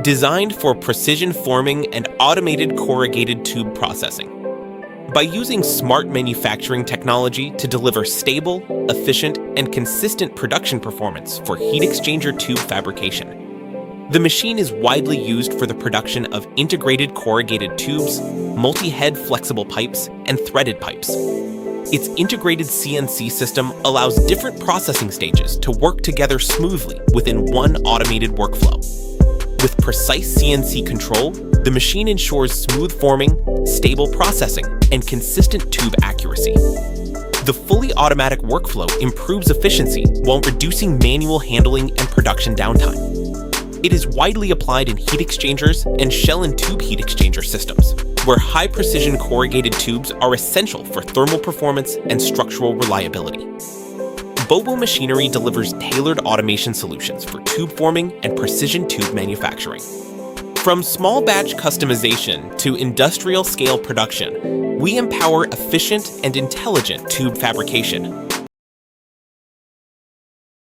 designed for precision forming and automated corrugated tube processing. By using smart manufacturing technology to deliver stable, efficient, and consistent production performance for heat exchanger tube fabrication, the machine is widely used for the production of integrated corrugated tubes, multi-head flexible pipes, and threaded pipes. Its integrated CNC system allows different processing stages to work together smoothly within one automated workflow. With precise CNC control, the machine ensures smooth forming, stable processing, and consistent tube accuracy. The fully automatic workflow improves efficiency while reducing manual handling and production downtime. It is widely applied in heat exchangers and shell and tube heat exchanger systems, where high-precision corrugated tubes are essential for thermal performance and structural reliability. Bobo Machinery delivers tailored automation solutions for tube forming and precision tube manufacturing. From small batch customization to industrial scale production, we empower efficient and intelligent tube fabrication